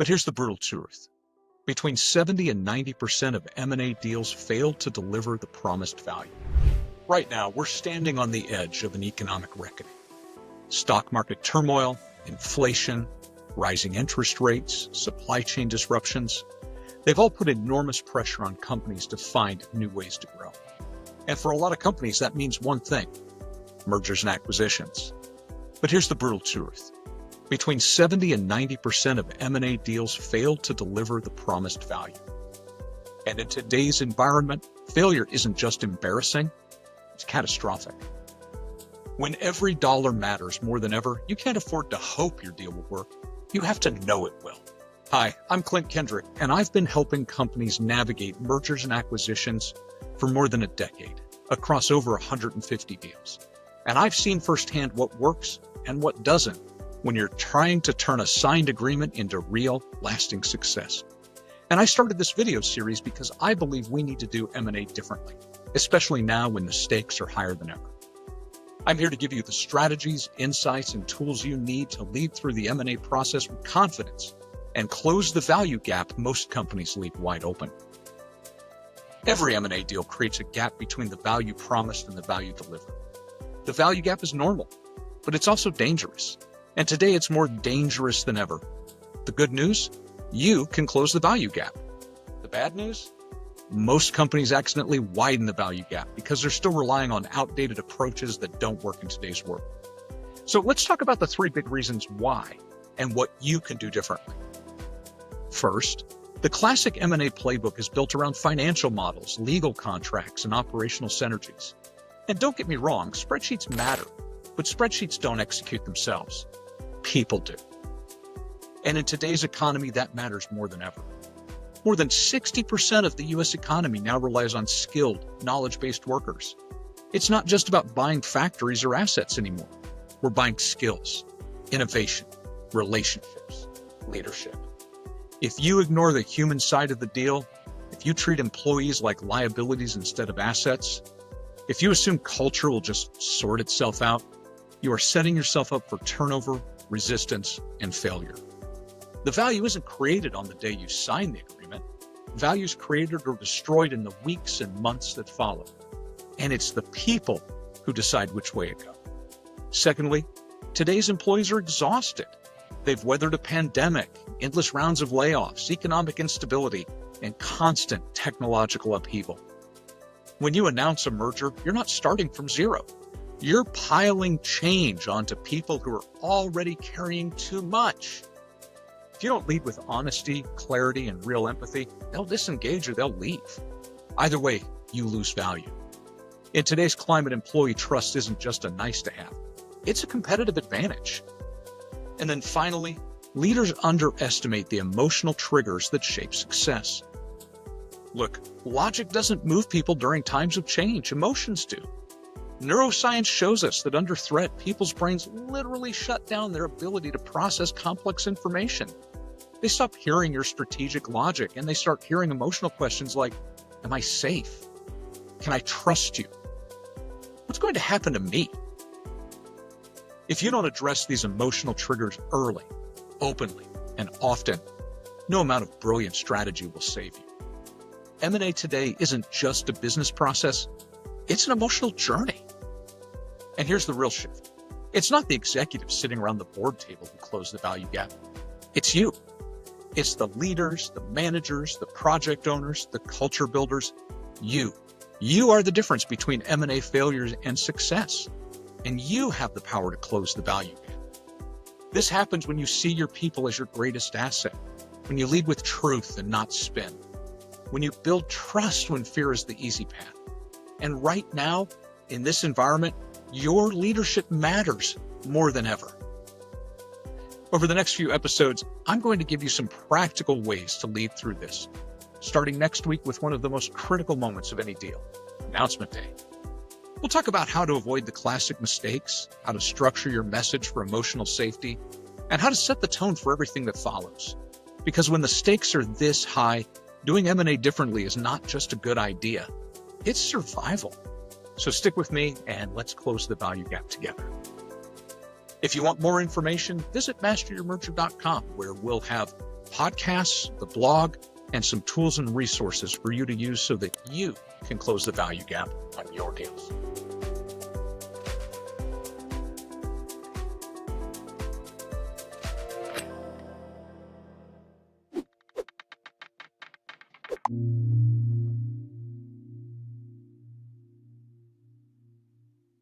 But here's the brutal truth. Between 70 and 90% of M&A deals fail to deliver the promised value. Right now, we're standing on the edge of an economic reckoning. Stock market turmoil, inflation, rising interest rates, supply chain disruptions, they've all put enormous pressure on companies to find new ways to grow. And for a lot of companies, that means one thing: mergers and acquisitions. But here's the brutal truth. Between 70 and 90% of M&A deals fail to deliver the promised value. And in today's environment, failure isn't just embarrassing, it's catastrophic. When every dollar matters more than ever, you can't afford to hope your deal will work. You have to know it will. Hi, I'm Clint Kendrick, and I've been helping companies navigate mergers and acquisitions for more than a decade, across over 150 deals. And I've seen firsthand what works and what doesn't when you're trying to turn a signed agreement into real, lasting success. And I started this video series because I believe we need to do M&A differently, especially now when the stakes are higher than ever. I'm here to give you the strategies, insights, and tools you need to lead through the M&A process with confidence and close the value gap most companies leave wide open. Every M&A deal creates a gap between the value promised and the value delivered. The value gap is normal, but it's also dangerous. And today it's more dangerous than ever. The good news? You can close the value gap. The bad news? Most companies accidentally widen the value gap because they're still relying on outdated approaches that don't work in today's world. So let's talk about the 3 big reasons why and what you can do differently. First, the classic M&A playbook is built around financial models, legal contracts, and operational synergies. And don't get me wrong, spreadsheets matter, but spreadsheets don't execute themselves. People do. And in today's economy, that matters more than ever. More than 60% of the U.S. economy now relies on skilled, knowledge-based workers. It's not just about buying factories or assets anymore. We're buying skills, innovation, relationships, leadership. If you ignore the human side of the deal, if you treat employees like liabilities instead of assets, if you assume culture will just sort itself out, you are setting yourself up for turnover, resistance, and failure. The value isn't created on the day you sign the agreement. Value is created or destroyed in the weeks and months that follow. And it's the people who decide which way to go. Secondly, today's employees are exhausted. They've weathered a pandemic, endless rounds of layoffs, economic instability, and constant technological upheaval. When you announce a merger, you're not starting from zero. You're piling change onto people who are already carrying too much. If you don't lead with honesty, clarity, and real empathy, they'll disengage or they'll leave. Either way, you lose value. In today's climate, employee trust isn't just a nice to have. It's a competitive advantage. And then finally, leaders underestimate the emotional triggers that shape success. Look, logic doesn't move people during times of change. Emotions do. Neuroscience shows us that under threat, people's brains literally shut down their ability to process complex information. They stop hearing your strategic logic and they start hearing emotional questions like, am I safe? Can I trust you? What's going to happen to me? If you don't address these emotional triggers early, openly, and often, no amount of brilliant strategy will save you. M&A today isn't just a business process, it's an emotional journey. And here's the real shift. It's not the executives sitting around the board table who close the value gap. It's you. It's the leaders, the managers, the project owners, the culture builders. You. You are the difference between M&A failures and success. And you have the power to close the value gap. This happens when you see your people as your greatest asset, when you lead with truth and not spin, when you build trust when fear is the easy path. And right now, in this environment, your leadership matters more than ever. Over the next few episodes, I'm going to give you some practical ways to lead through this, starting next week with one of the most critical moments of any deal, announcement day. We'll talk about how to avoid the classic mistakes, how to structure your message for emotional safety, and how to set the tone for everything that follows. Because when the stakes are this high, doing M&A differently is not just a good idea, it's survival. So stick with me and let's close the value gap together. If you want more information, visit masteryourmerger.com, where we'll have podcasts, the blog, and some tools and resources for you to use so that you can close the value gap on your deals.